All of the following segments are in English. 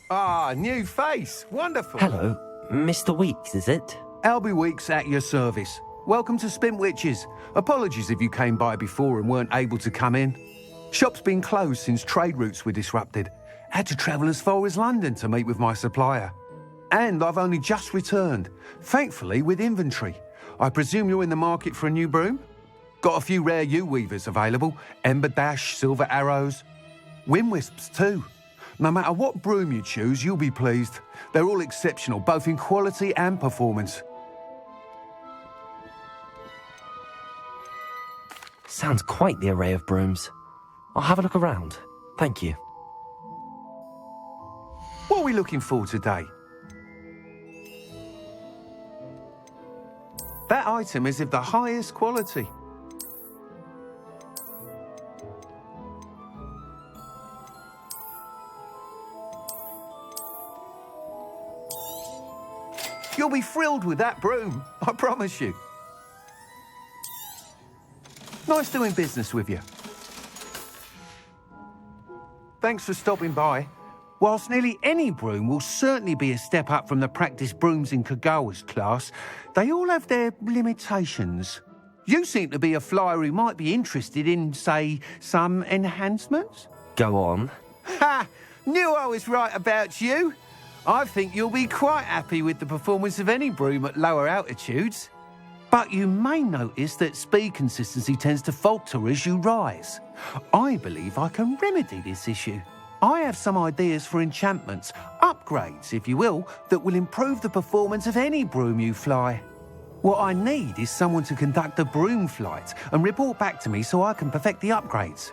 Ah, new face. Wonderful. Hello, Mr. Weeks, is it? Albie Weeks at your service. Welcome to Spintwitches. Apologies if you came by before and weren't able to come in. Shop's been closed since trade routes were disrupted. Had to travel as far as London to meet with my supplier. And I've only just returned, thankfully with inventory. I presume you're in the market for a new broom? Got a few rare U-weavers available. Ember Dash, Silver Arrows. Wind Wisps too. No matter what broom you choose, you'll be pleased. They're all exceptional, both in quality and performance. Sounds quite the array of brooms. I'll have a look around. Thank you. What are we looking for today? That item is of the highest quality. You'll be thrilled with that broom, I promise you. Nice doing business with you. Thanks for stopping by. Whilst nearly any broom will certainly be a step up from the practice brooms in Kagawa's class, they all have their limitations. You seem to be a flyer who might be interested in, say, some enhancements? Go on. Ha! Knew I was right about you. I think you'll be quite happy with the performance of any broom at lower altitudes. But you may notice that speed consistency tends to falter as you rise. I believe I can remedy this issue. I have some ideas for enchantments, upgrades, if you will, that will improve the performance of any broom you fly. What I need is someone to conduct a broom flight and report back to me so I can perfect the upgrades.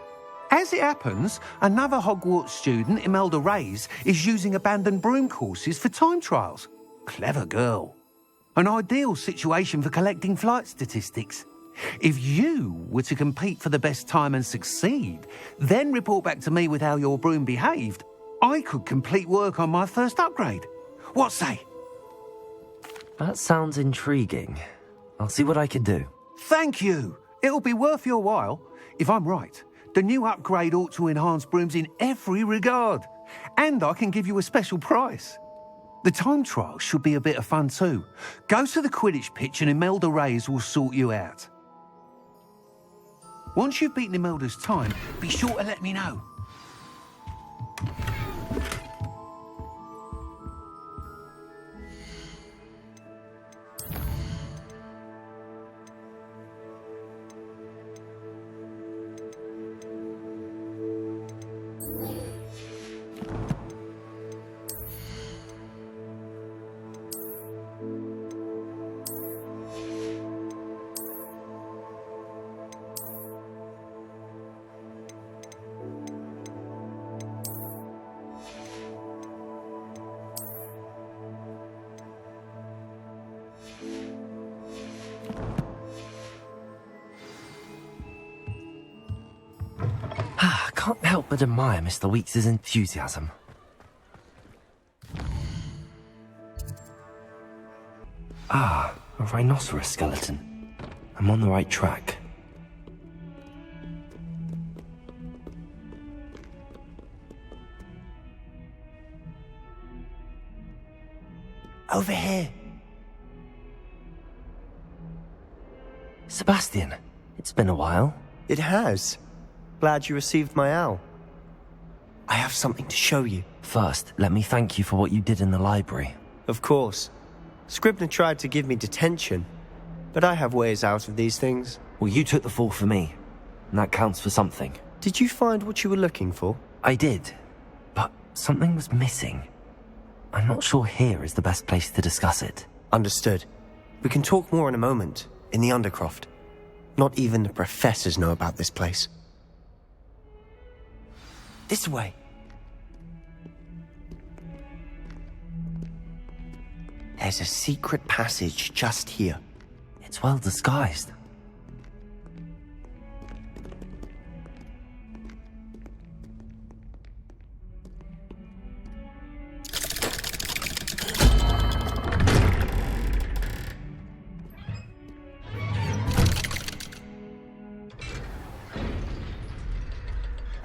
As it happens, another Hogwarts student, Imelda Reyes, is using abandoned broom courses for time trials. Clever girl. An ideal situation for collecting flight statistics. If you were to compete for the best time and succeed, then report back to me with how your broom behaved, I could complete work on my first upgrade. What say? That sounds intriguing. I'll see what I can do. Thank you. It'll be worth your while. If I'm right, the new upgrade ought to enhance brooms in every regard. And I can give you a special price. The time trial should be a bit of fun too. Go to the Quidditch pitch and Imelda Reyes will sort you out. Once you've beaten Imelda's time, be sure to let me know. Can't help but admire Mr. Weeks' enthusiasm. Ah, a rhinoceros skeleton. I'm on the right track. Over here. Sebastian, it's been a while. It has. Glad you received my owl. I have something to show you. First, let me thank you for what you did in the library. Of course. Scribner tried to give me detention, but I have ways out of these things. Well, you took the fall for me, and that counts for something. Did you find what you were looking for? I did, but something was missing. I'm not sure here is the best place to discuss it. Understood. We can talk more in a moment, in the Undercroft. Not even the professors know about this place. This way. There's a secret passage just here. It's well disguised.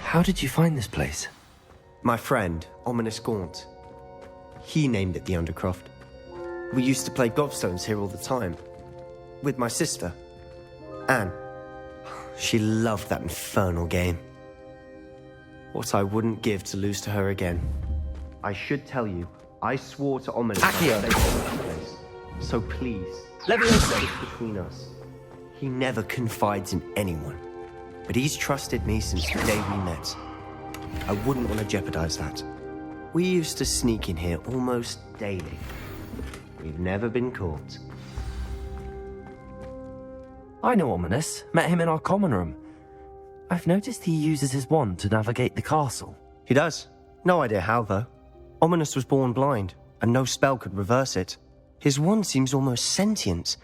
How did you find this place? My friend, Ominous Gaunt. He named it the Undercroft. We used to play gobstones here all the time. With my sister, Anne. She loved that infernal game. What I wouldn't give to lose to her again. I should tell you, I swore to Ominous Accio. I'd stay in this place. So please, let me say this between us. He never confides in anyone. But he's trusted me since the day we met. I wouldn't want to jeopardize that. We used to sneak in here almost daily. We've never been caught. I know Ominous. Met him in our common room. I've noticed he uses his wand to navigate the castle. He does. No idea how, though. Ominous was born blind, and no spell could reverse it. His wand seems almost sentient.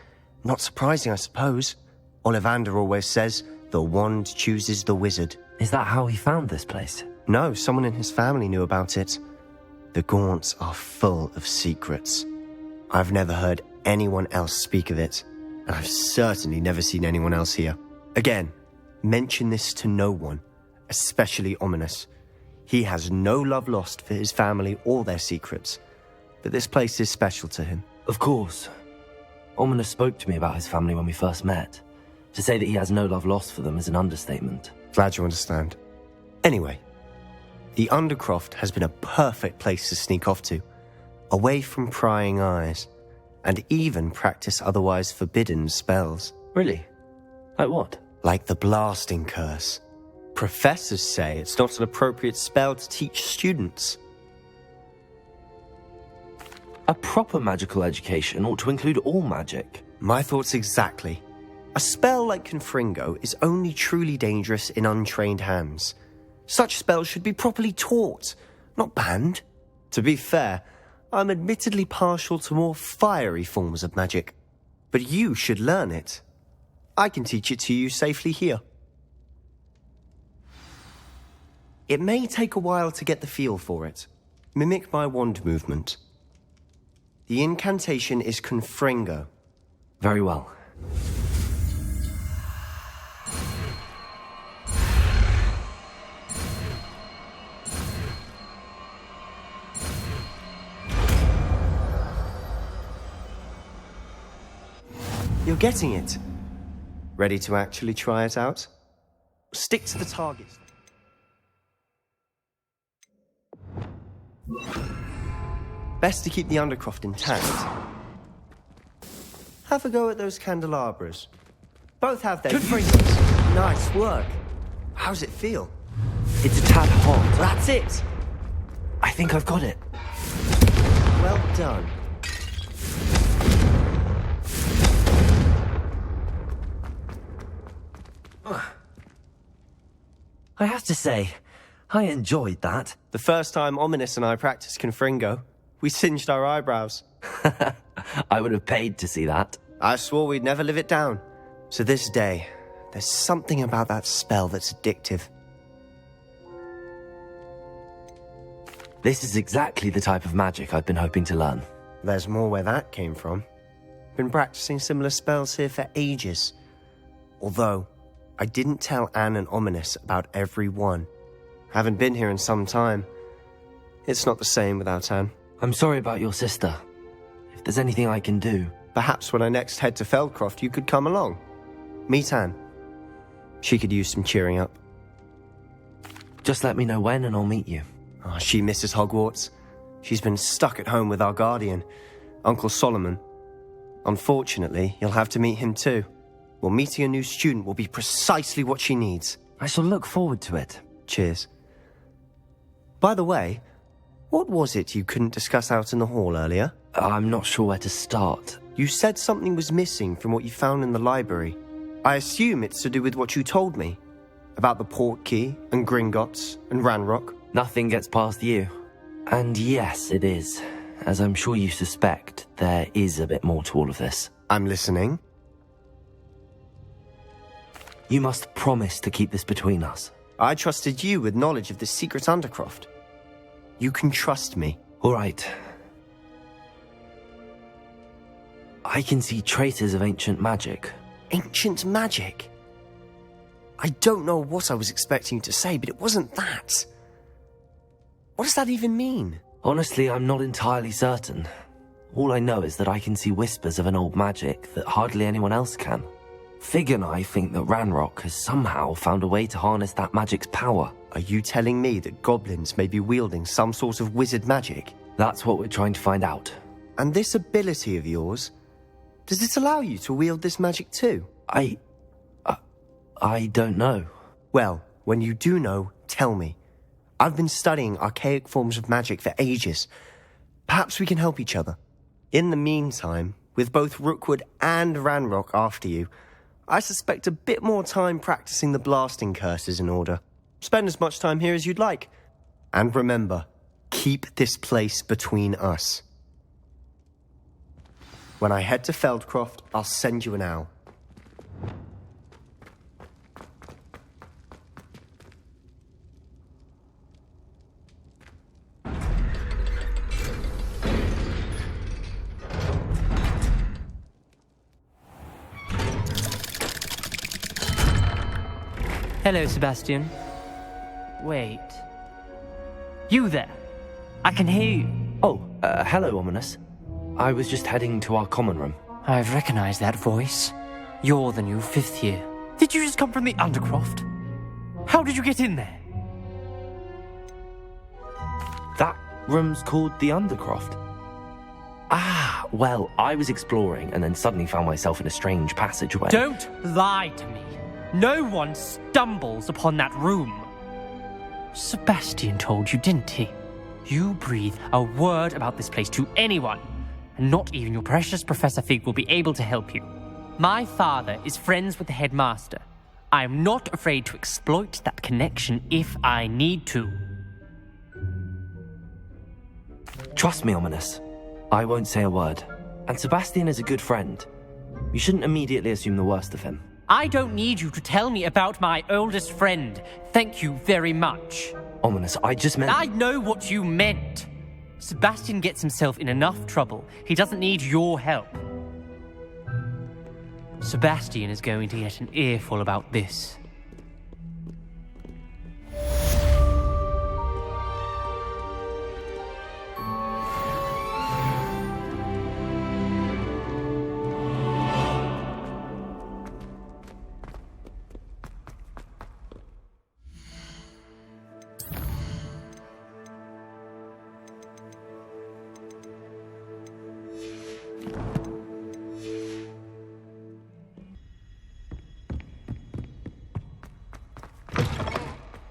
Not surprising, I suppose. Ollivander always says, the wand chooses the wizard. Is that how he found this place? No, someone in his family knew about it. The Gaunts are full of secrets. I've never heard anyone else speak of it, and I've certainly never seen anyone else here. Again, mention this to no one, especially Ominous. He has no love lost for his family or their secrets, but this place is special to him. Of course. Ominous spoke to me about his family when we first met. To say that he has no love lost for them is an understatement. Glad you understand. Anyway, the Undercroft has been a perfect place to sneak off to, away from prying eyes, and even practice otherwise forbidden spells. Really? Like what? Like the blasting curse. Professors say it's not an appropriate spell to teach students. A proper magical education ought to include all magic. My thoughts exactly. A spell like Confringo is only truly dangerous in untrained hands. Such spells should be properly taught, not banned. To be fair, I'm admittedly partial to more fiery forms of magic. But you should learn it. I can teach it to you safely here. It may take a while to get the feel for it. Mimic my wand movement. The incantation is Confringo. Very well. You're getting it. Ready to actually try it out? Stick to the target. Best to keep the Undercroft intact. Have a go at those candelabras. Both have their uses. Nice work. How's it feel? It's a tad hot. That's it. I think I've got it. Well done. I have to say, I enjoyed that. The first time Ominous and I practiced Confringo, we singed our eyebrows. I would have paid to see that. I swore we'd never live it down. To this day, there's something about that spell that's addictive. This is exactly the type of magic I've been hoping to learn. There's more where that came from. Been practicing similar spells here for ages. Although, I didn't tell Anne and Ominous about every one. Haven't been here in some time. It's not the same without Anne. I'm sorry about your sister. If there's anything I can do... Perhaps when I next head to Feldcroft, you could come along. Meet Anne. She could use some cheering up. Just let me know when and I'll meet you. Oh, she misses Hogwarts. She's been stuck at home with our guardian, Uncle Solomon. Unfortunately, you'll have to meet him too. Well, meeting a new student will be precisely what she needs. I shall look forward to it. Cheers. By the way, what was it you couldn't discuss out in the hall earlier? I'm not sure where to start. You said something was missing from what you found in the library. I assume it's to do with what you told me. About the Portkey, and Gringotts, and Ranrock. Nothing gets past you. And yes, it is. As I'm sure you suspect, there is a bit more to all of this. I'm listening. You must promise to keep this between us. I trusted you with knowledge of the secret Undercroft. You can trust me. All right. I can see traces of ancient magic. Ancient magic? I don't know what I was expecting you to say, but it wasn't that. What does that even mean? Honestly, I'm not entirely certain. All I know is that I can see whispers of an old magic that hardly anyone else can. Fig and I think that Ranrock has somehow found a way to harness that magic's power. Are you telling me that goblins may be wielding some sort of wizard magic? That's what we're trying to find out. And this ability of yours, does it allow you to wield this magic too? I don't know. Well, when you do know, tell me. I've been studying archaic forms of magic for ages. Perhaps we can help each other. In the meantime, with both Rookwood and Ranrock after you, I suspect a bit more time practicing the blasting curse is in order. Spend as much time here as you'd like. And remember, keep this place between us. When I head to Feldcroft, I'll send you an owl. Hello, Sebastian. Wait. You there? I can hear you. Oh, hello, Ominous. I was just heading to our common room. I've recognized that voice. You're the new 5th year. Did you just come from the Undercroft? How did you get in there? That room's called the Undercroft. Ah, well, I was exploring and then suddenly found myself in a strange passageway. Don't lie to me. No one stumbles upon that room. Sebastian told you, didn't he? You breathe a word about this place to anyone, and not even your precious Professor Fig will be able to help you. My father is friends with the headmaster. I am not afraid to exploit that connection if I need to. Trust me, Ominous. I won't say a word. And Sebastian is a good friend. You shouldn't immediately assume the worst of him. I don't need you to tell me about my oldest friend. Thank you very much. Ominous, I just meant... I know what you meant. Sebastian gets himself in enough trouble. He doesn't need your help. Sebastian is going to get an earful about this.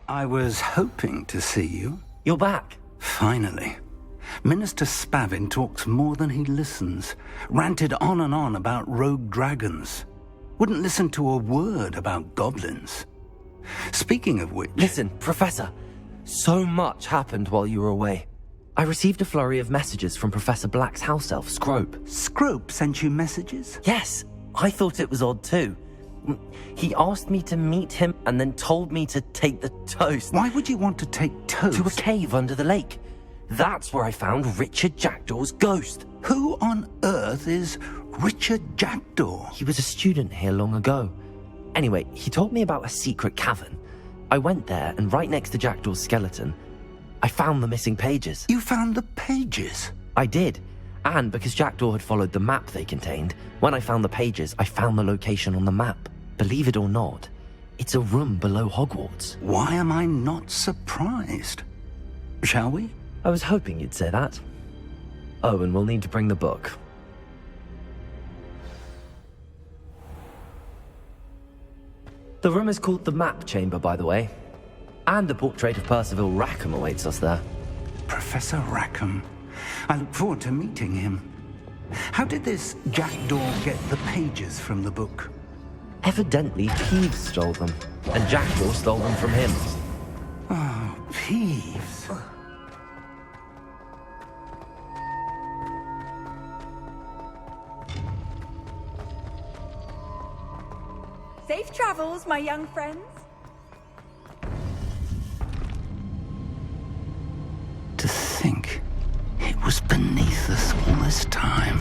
I was hoping to see you. You're back. Finally. Minister Spavin talks more than he listens. Ranted on and on about rogue dragons. Wouldn't listen to a word about goblins. Speaking of which... Listen, Professor. So much happened while you were away. I received a flurry of messages from Professor Black's house elf, Scrope. Scrope sent you messages? Yes, I thought it was odd too. He asked me to meet him and then told me to take the toast. Why would you want to take toast? To a cave under the lake. That's where I found Richard Jackdaw's ghost. Who on earth is Richard Jackdaw? He was a student here long ago. Anyway, he told me about a secret cavern. I went there, and right next to Jackdaw's skeleton, I found the missing pages. You found the pages? I did. And because Jackdaw had followed the map they contained, when I found the pages, I found the location on the map. Believe it or not, it's a room below Hogwarts. Why am I not surprised? Shall we? I was hoping you'd say that. Oh, and we'll need to bring the book. The room is called the Map Chamber, by the way. And a portrait of Percival Rackham awaits us there. Professor Rackham. I look forward to meeting him. How did this Jackdaw get the pages from the book? Evidently, Peeves stole them, and Jackdaw stole them from him. Oh, Peeves. Safe travels, my young friends. To think it was beneath us all this time.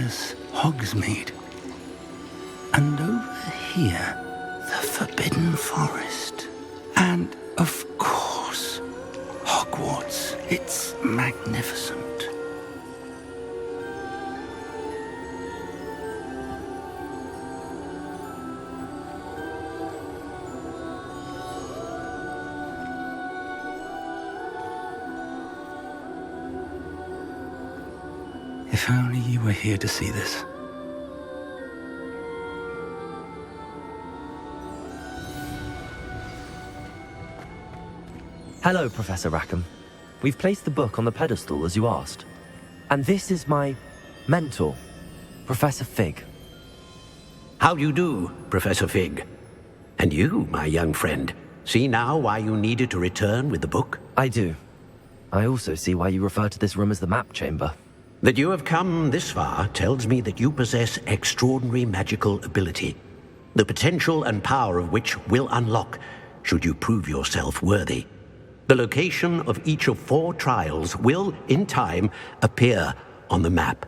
there's Hogsmeade. And over here, the Forbidden Forest. And, of course, Hogwarts. It's magnificent. If only you were here to see this. Hello, Professor Rackham. We've placed the book on the pedestal as you asked. And this is my mentor, Professor Fig. How do you do, Professor Fig? And you, my young friend, see now why you needed to return with the book? I do. I also see why you refer to this room as the map chamber. That you have come this far tells me that you possess extraordinary magical ability, the potential and power of which will unlock should you prove yourself worthy. The location of each of 4 trials will, in time, appear on the map.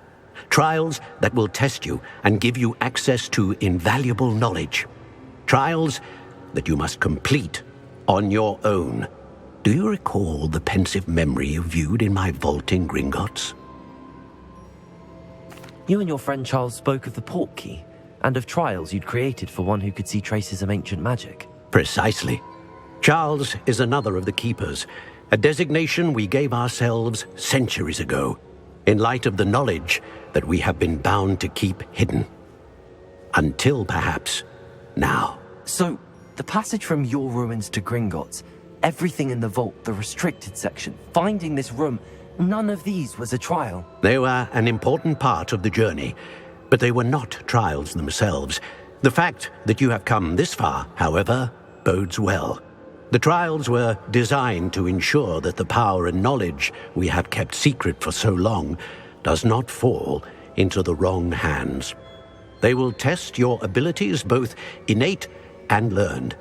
Trials that will test you and give you access to invaluable knowledge. Trials that you must complete on your own. Do you recall the pensive memory you viewed in my vault in Gringotts? You and your friend Charles spoke of the Portkey, and of trials you'd created for one who could see traces of ancient magic. Precisely. Charles is another of the Keepers, a designation we gave ourselves centuries ago, in light of the knowledge that we have been bound to keep hidden. Until, perhaps, now. So, the passage from your ruins to Gringotts, everything in the vault, the restricted section, finding this room, none of these was a trial. They were an important part of the journey, but they were not trials themselves. The fact that you have come this far, however, bodes well. The trials were designed to ensure that the power and knowledge we have kept secret for so long does not fall into the wrong hands. They will test your abilities, both innate and learned.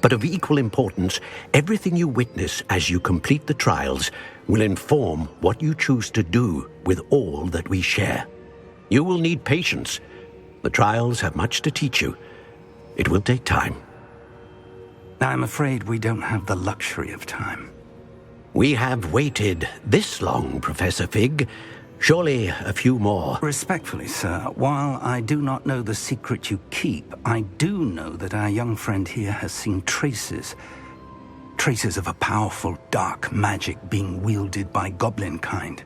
But of equal importance, everything you witness as you complete the trials will inform what you choose to do with all that we share. You will need patience. The trials have much to teach you. It will take time. I'm afraid we don't have the luxury of time. We have waited this long, Professor Fig. Surely a few more. Respectfully, sir, while I do not know the secret you keep, I do know that our young friend here has seen traces of a powerful dark magic being wielded by goblin kind.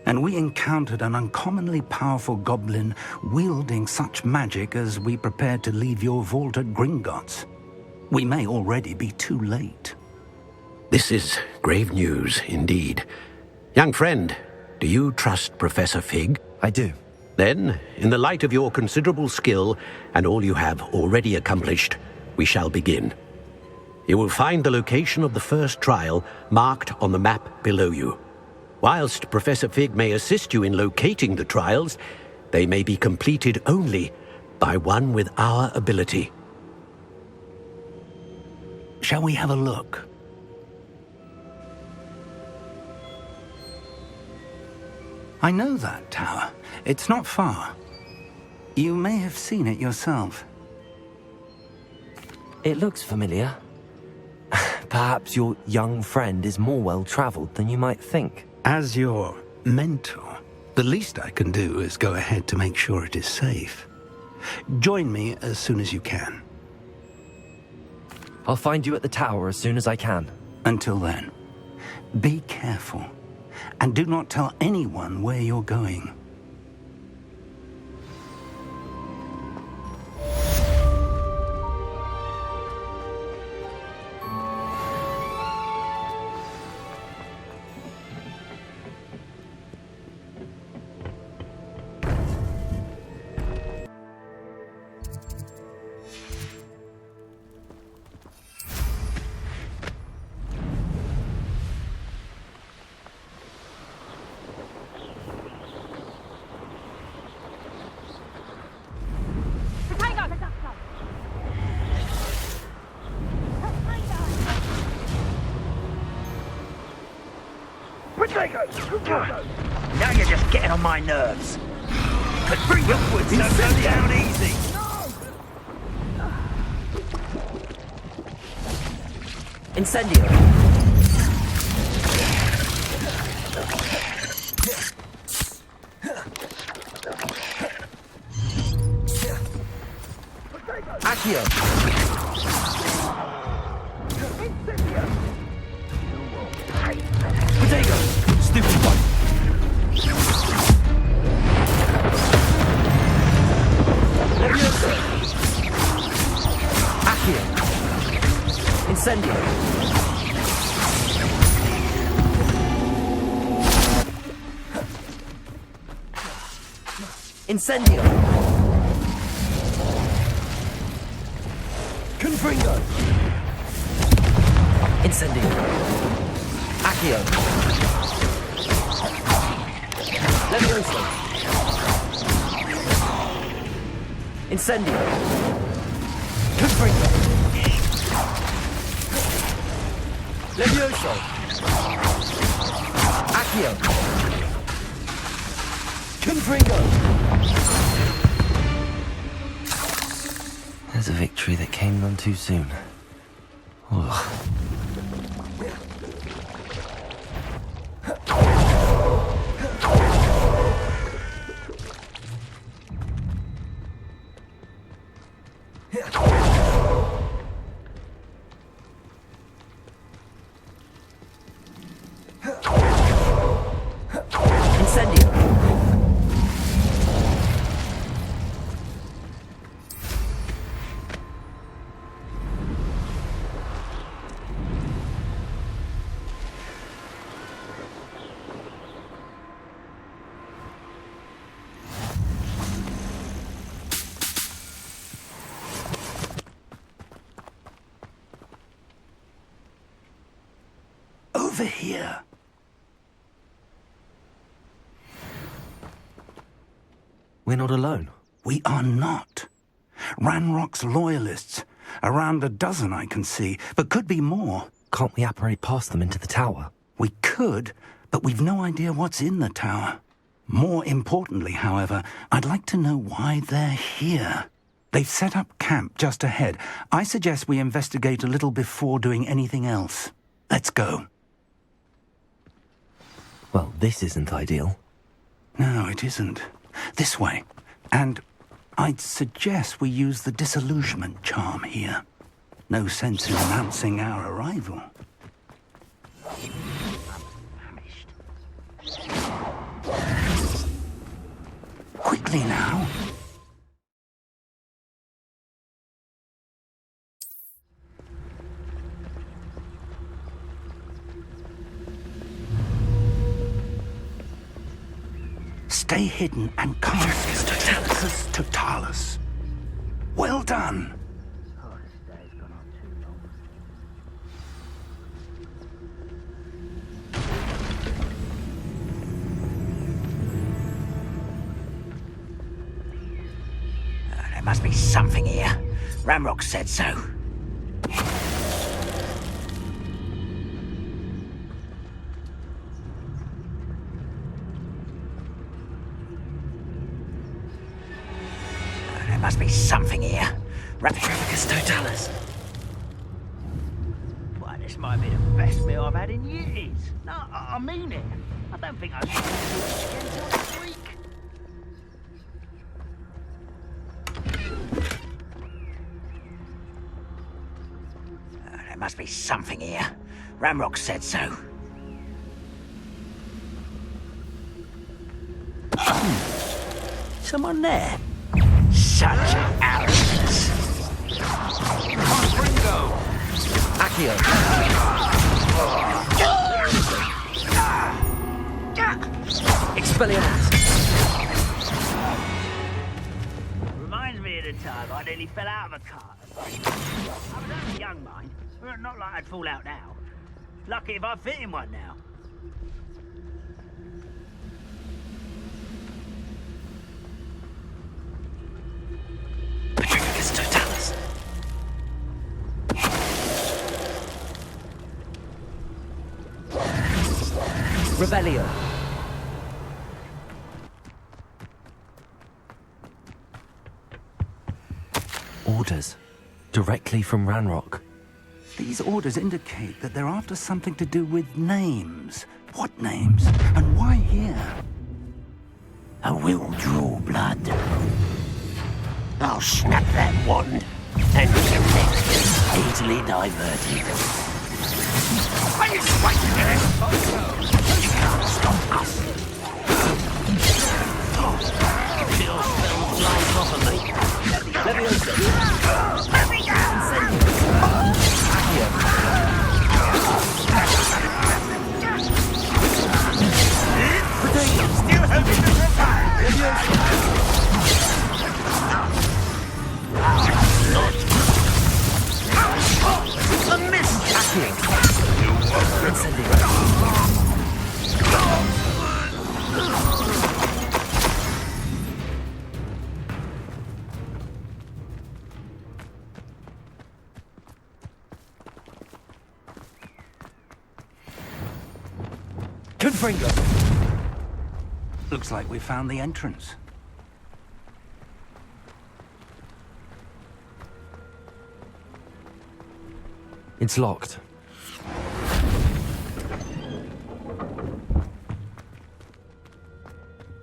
And we encountered an uncommonly powerful goblin wielding such magic as we prepared to leave your vault at Gringotts. We may already be too late. This is grave news indeed. Young friend, do you trust Professor Fig? I do. Then, in the light of your considerable skill and all you have already accomplished, we shall begin. You will find the location of the first trial marked on the map below you. Whilst Professor Fig may assist you in locating the trials, they may be completed only by one with our ability. Shall we have a look? I know that tower. It's not far. You may have seen it yourself. It looks familiar. Perhaps your young friend is more well-traveled than you might think. As your mentor, the least I can do is go ahead to make sure it is safe. Join me as soon as you can. I'll find you at the tower as soon as I can. Until then, be careful, and do not tell anyone where you're going. Now you're just getting on my nerves. Rookwood, don't go down easy. Incendio. Accio. Potato. Stupid one. Accio. Incendio. Incendio. Confringo. Incendio. Accio. Levioso. Incendio. Confringo. Levioso. Accio. Confringo. There's a victory that came none too soon. Ugh. Incendio. Over here. We're not alone. We are not. Ranrock's loyalists. Around a dozen I can see, but could be more. Can't we apparate past them into the tower? We could, but we've no idea what's in the tower. More importantly, however, I'd like to know why they're here. They've set up camp just ahead. I suggest we investigate a little before doing anything else. Let's go. Well, this isn't ideal. No, it isn't. This way. And I'd suggest we use the disillusionment charm here. No sense in announcing our arrival. Quickly now. Stay hidden and cast Totalus Totalus. Well done. There must be something here. Ramrock said so. There must be something here. Rapicus Totalus. Why, this might be the best meal I've had in years. No, I mean it. I don't think I should do it again till next week. There must be something here. Ramrock said so. Someone there? Such arrogance. Confringo! Accio. Expelliarmus. Reminds me of the time I nearly fell out of a car. I was only young, mind. Not like I'd fall out now. Lucky if I fit in one now. Rapicus Totalus. Rebellion. Orders. Directly from Ranrock. These orders indicate that they're after something to do with names. What names? And why here? I will draw blood. I'll snap that wand, and your next is easily diverted. Are you waiting there? You can't stop us. Feel spell flying off of me. Let me Still hoping to survive. A miss. Confringo! Looks like we found the entrance. It's locked.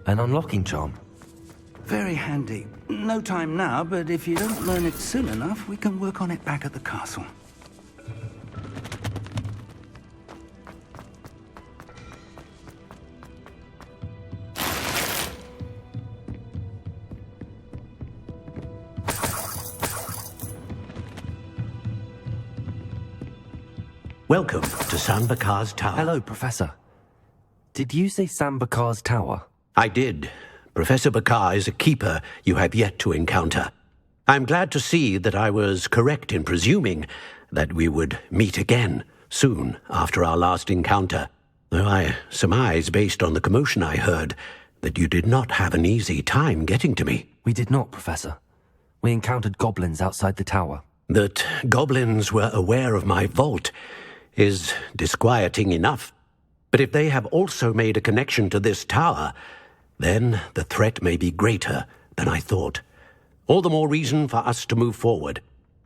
An unlocking charm. Very handy. No time now, but if you don't learn it soon enough, we can work on it back at the castle. Welcome to Sambakar's Tower. Hello, Professor. Did you say Sambakar's Tower? I did. Professor Bakar is a keeper you have yet to encounter. I'm glad to see that I was correct in presuming that we would meet again soon after our last encounter, though I surmise, based on the commotion I heard, that you did not have an easy time getting to me. We did not, Professor. We encountered goblins outside the tower. That goblins were aware of my vault is disquieting enough. But if they have also made a connection to this tower, then the threat may be greater than I thought. All the more reason for us to move forward.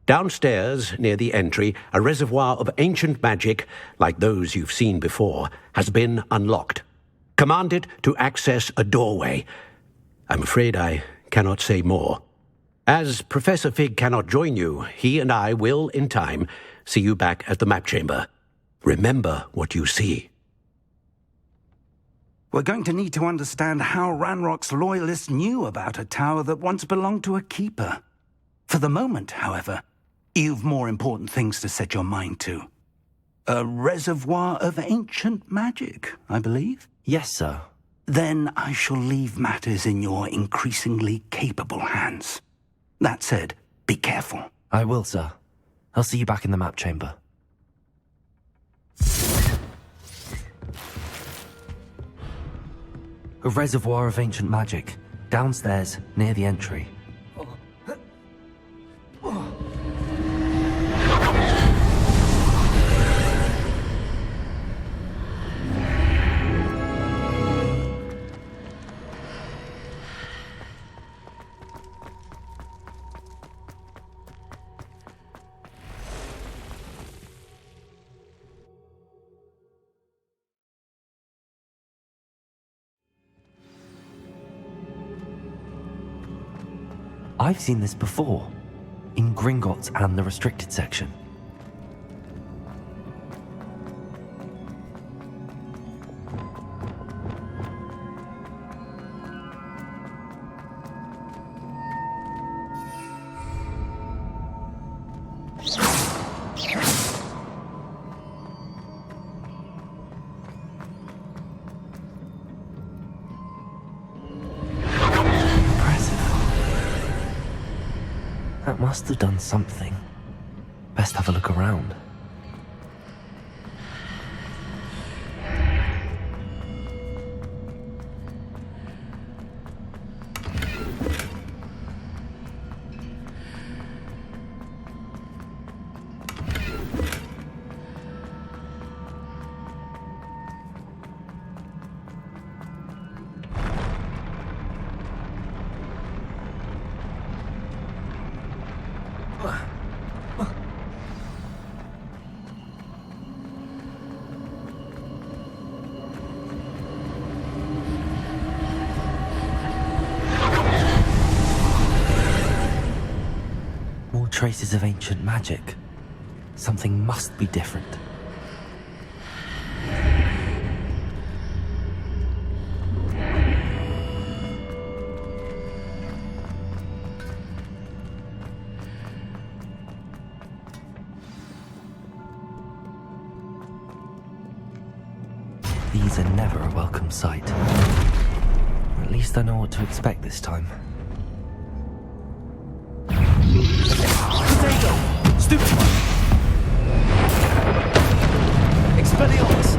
Downstairs, near the entry, a reservoir of ancient magic, like those you've seen before, has been unlocked. Command it to access a doorway. I'm afraid I cannot say more. As Professor Fig cannot join you, he and I will, in time, see you back at the map chamber. Remember what you see. We're going to need to understand how Ranrock's loyalists knew about a tower that once belonged to a keeper. For the moment, however, you've more important things to set your mind to. A reservoir of ancient magic, I believe? Yes, sir. Then I shall leave matters in your increasingly capable hands. That said, be careful. I will, sir. I'll see you back in the map chamber. A reservoir of ancient magic, downstairs, near the entry. I've seen this before, in Gringotts and the restricted section. That must have done something. Best have a look around. More traces of ancient magic. Something must be different. These are never a welcome sight. At least I know what to expect this time. Potato! Stupid one! Expelliarmus!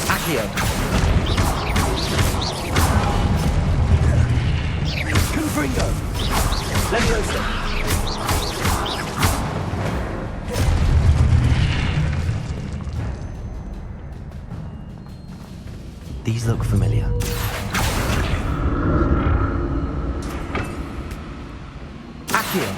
Accio! Confringo! Leviosa! These look familiar. Accio!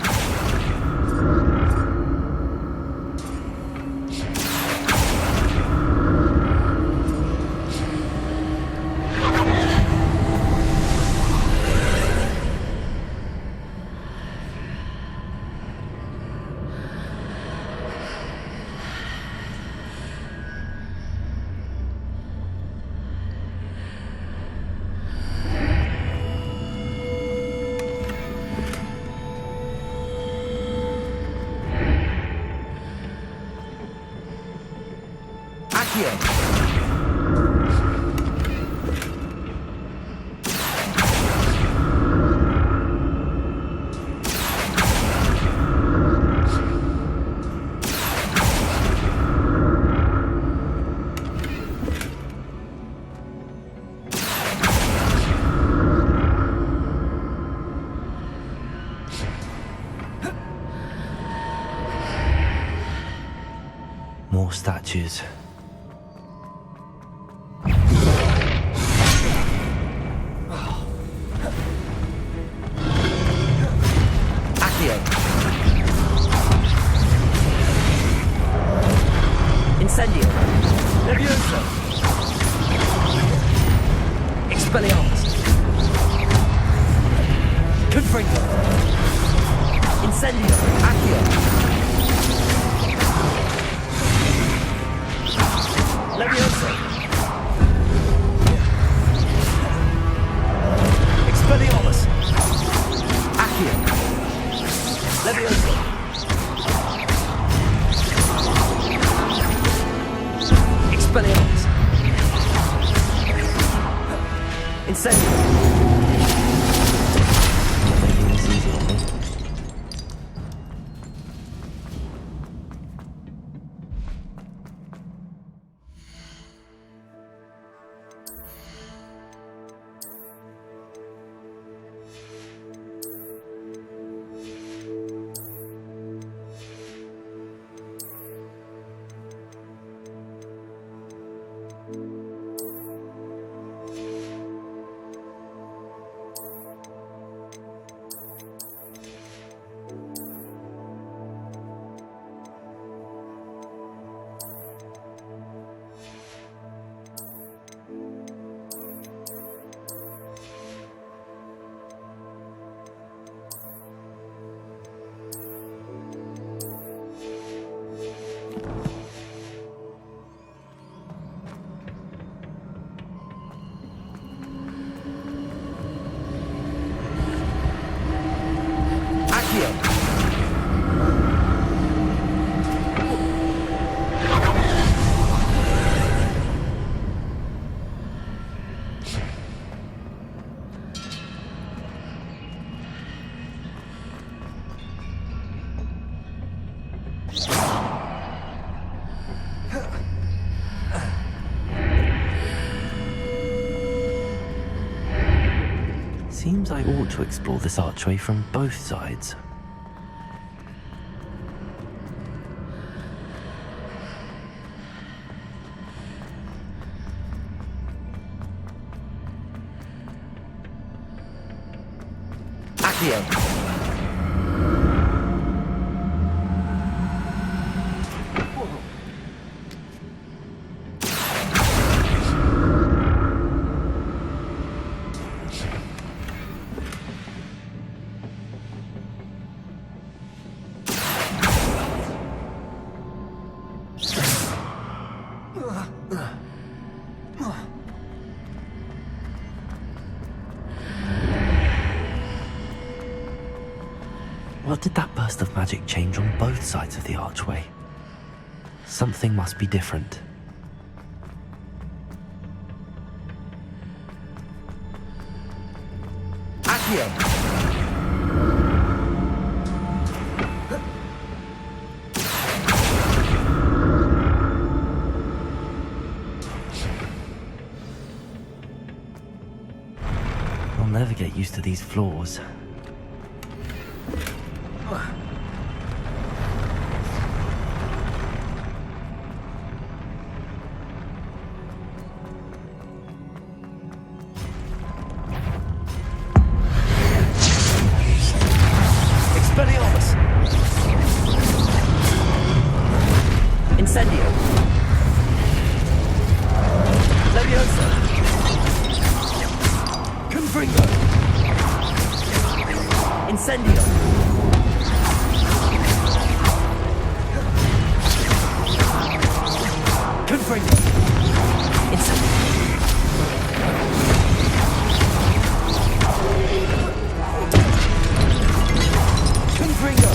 More statues. Accio! Incendio! Leviosa! Expelliarmus! Confringo! Incendio! Accio! Leviosa! Expelliarmus! Accio! Leviosa! Expelliarmus! Incendio! Making this easy on me. Seems I ought to explore this archway from both sides. Accio! What did that burst of magic change on both sides of the archway? Something must be different. Accio! I'll never get used to these floors. Expelliarmus! Incendio! Leviosa! Confringo! Incendio! Confringo! Incendio! Confringo!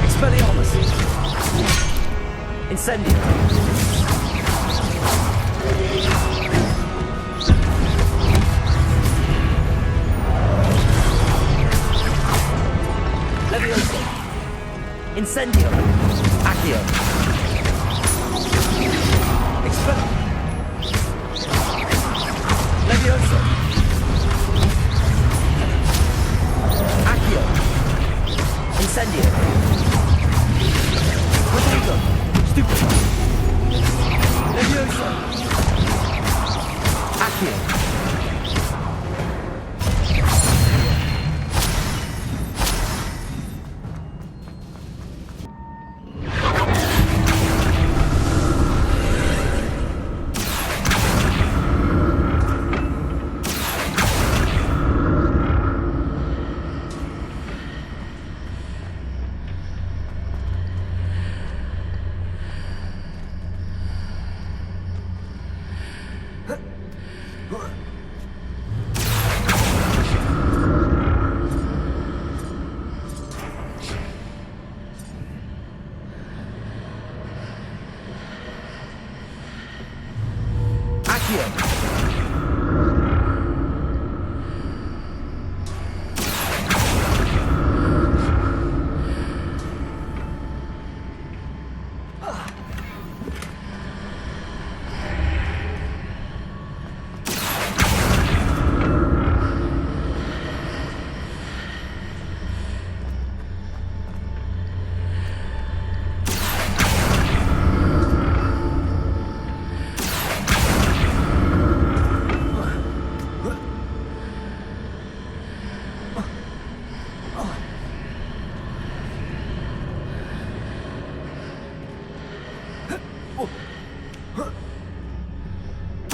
Expelliarmus! Incendio! Leviosa! Incendio! Accio! Leviosa! Accio! Incendio! Rodrigo! Stupid! Leviosa! Accio!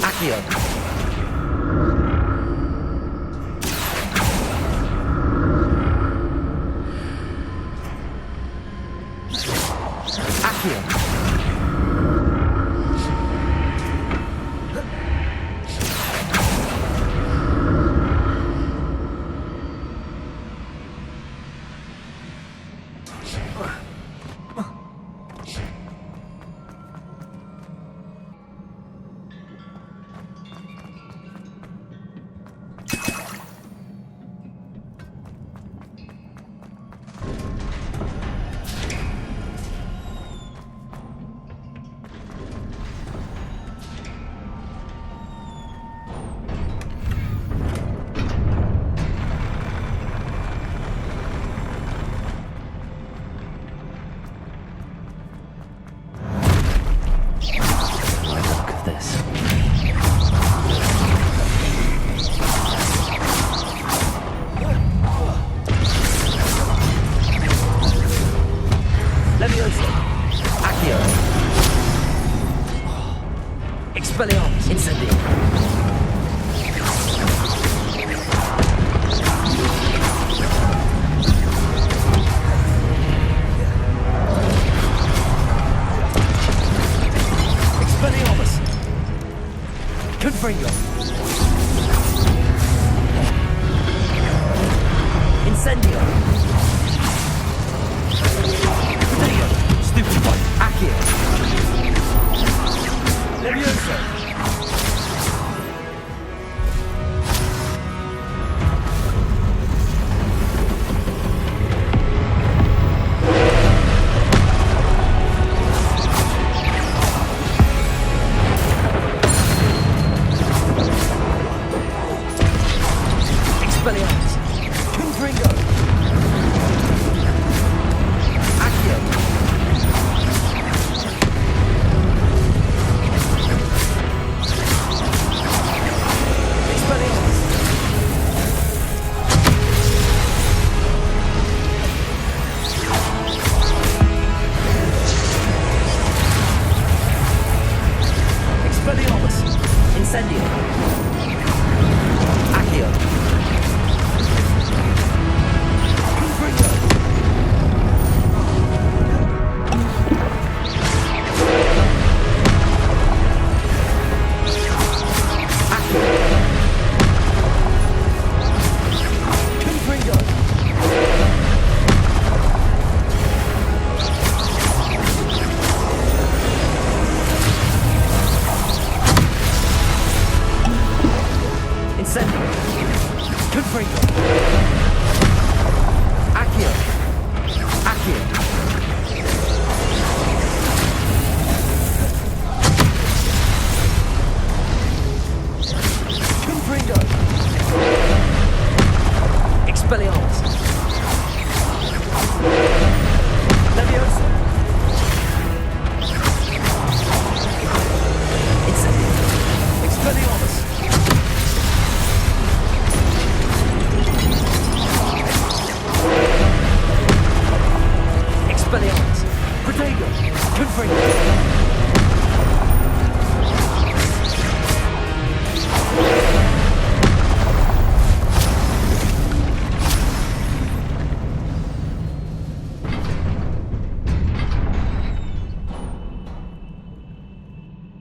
Accio! Accio! Expelliarmus! Incendio! Expelliarmus! Confringo. Incendio. Protego. Stupid one. Accio. Levioso.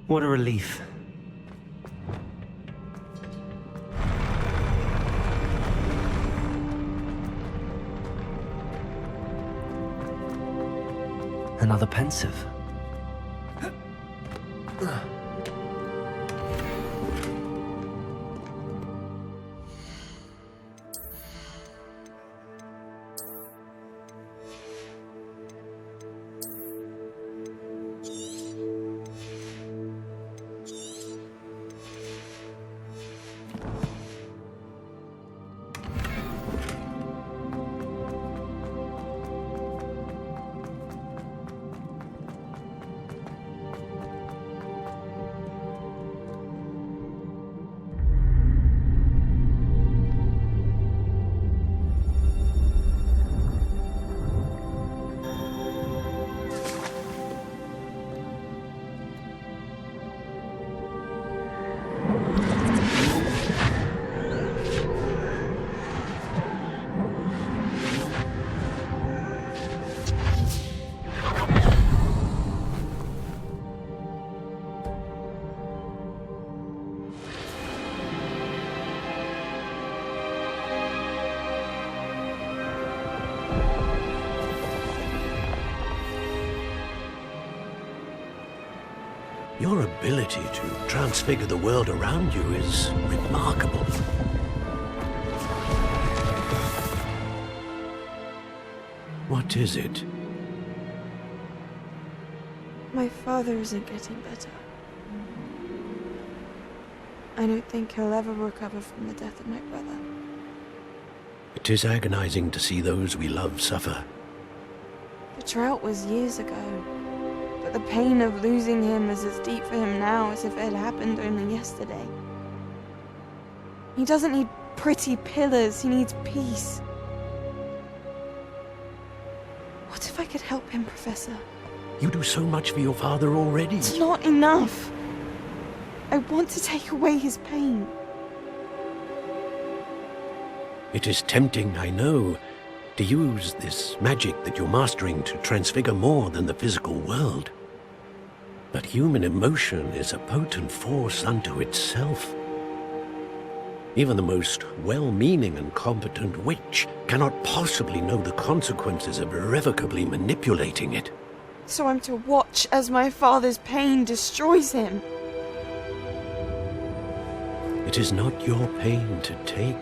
What a relief. Another pensive. Your ability to transfigure the world around you is remarkable. What is it? My father isn't getting better. I don't think he'll ever recover from the death of my brother. It is agonizing to see those we love suffer. The drought was years ago, but the pain of losing him is as deep for him now as if it had happened only yesterday. He doesn't need pretty pillars, he needs peace. What if I could help him, Professor? You do so much for your father already. It's not enough. I want to take away his pain. It is tempting, I know, to use this magic that you're mastering to transfigure more than the physical world. But human emotion is a potent force unto itself. Even the most well-meaning and competent witch cannot possibly know the consequences of irrevocably manipulating it. So I'm to watch as my father's pain destroys him. It is not your pain to take.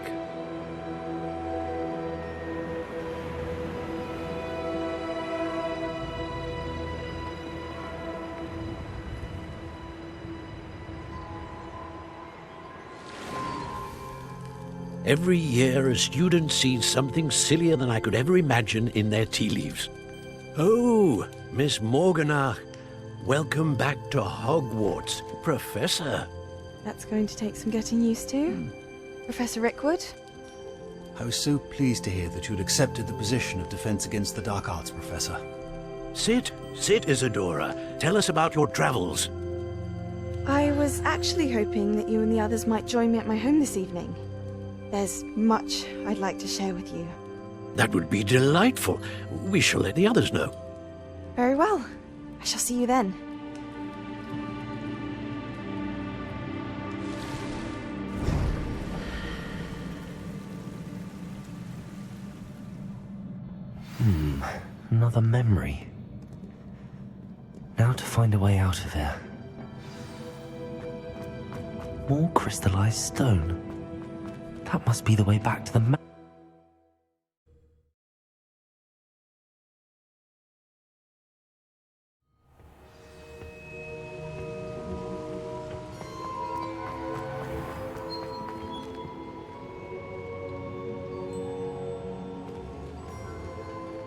Every year, a student sees something sillier than I could ever imagine in their tea leaves. Oh, Miss Morganach, welcome back to Hogwarts, Professor. That's going to take some getting used to. Professor Rickwood? I was so pleased to hear that you'd accepted the position of Defense Against the Dark Arts, Professor. Sit, Isadora. Tell us about your travels. I was actually hoping that you and the others might join me at my home this evening. There's much I'd like to share with you. That would be delightful. We shall let the others know. Very well. I shall see you then. Another memory. Now to find a way out of here. More crystallized stone. That must be the way back to the map.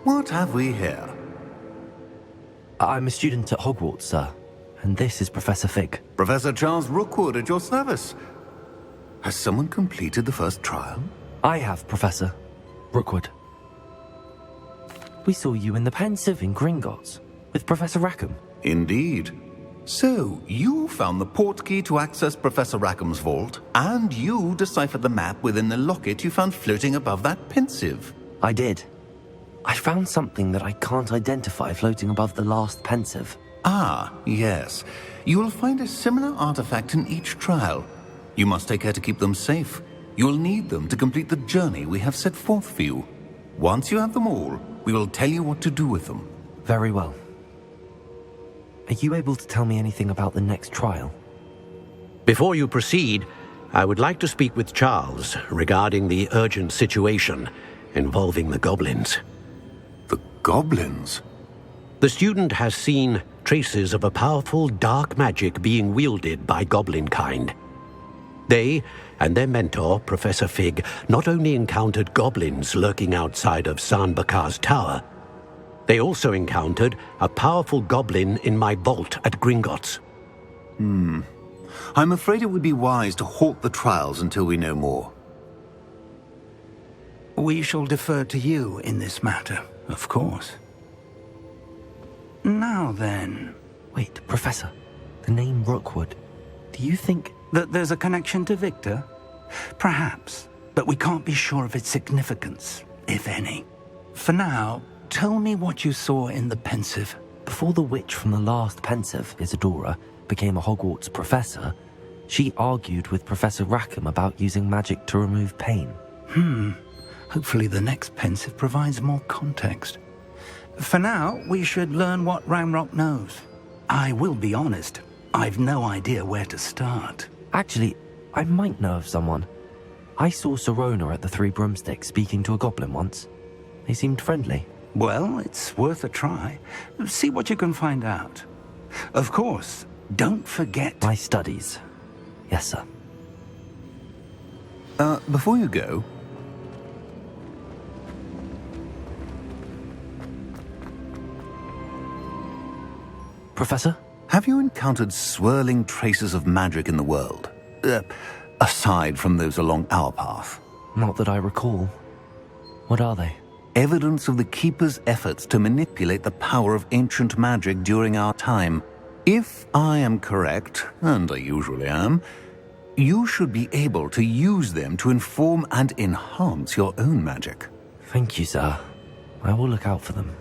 What have we here? I'm a student at Hogwarts, sir. And this is Professor Fig. Professor Charles Rookwood at your service. Has someone completed the first trial? I have, Professor Rookwood. We saw you in the Pensive in Gringotts with Professor Rackham. Indeed. So, you found the portkey to access Professor Rackham's vault, and you deciphered the map within the locket you found floating above that Pensive. I did. I found something that I can't identify floating above the last Pensive. Ah, yes. You will find a similar artifact in each trial. You must take care to keep them safe. You will need them to complete the journey we have set forth for you. Once you have them all, we will tell you what to do with them. Very well. Are you able to tell me anything about the next trial? Before you proceed, I would like to speak with Charles regarding the urgent situation involving the goblins. The goblins? The student has seen traces of a powerful dark magic being wielded by goblin kind. They and their mentor, Professor Fig, not only encountered goblins lurking outside of Sanbakar's tower, they also encountered a powerful goblin in my vault at Gringotts. I'm afraid it would be wise to halt the trials until we know more. We shall defer to you in this matter, of course. Now then... Wait, Professor. The name Rookwood. Do you think... that there's a connection to Victor? Perhaps, but we can't be sure of its significance, if any. For now, tell me what you saw in the Pensive. Before the witch from the last Pensive, Isadora, became a Hogwarts professor, she argued with Professor Rackham about using magic to remove pain. Hopefully the next Pensive provides more context. For now, we should learn what Ranrock knows. I will be honest, I've no idea where to start. Actually, I might know of someone. I saw Serona at the Three Broomsticks speaking to a goblin once. They seemed friendly. Well, it's worth a try. See what you can find out. Of course, don't forget... my studies. Yes, sir. Before you go... Professor? Have you encountered swirling traces of magic in the world? Aside from those along our path? Not that I recall. What are they? Evidence of the Keeper's efforts to manipulate the power of ancient magic during our time. If I am correct, and I usually am, you should be able to use them to inform and enhance your own magic. Thank you, sir. I will look out for them.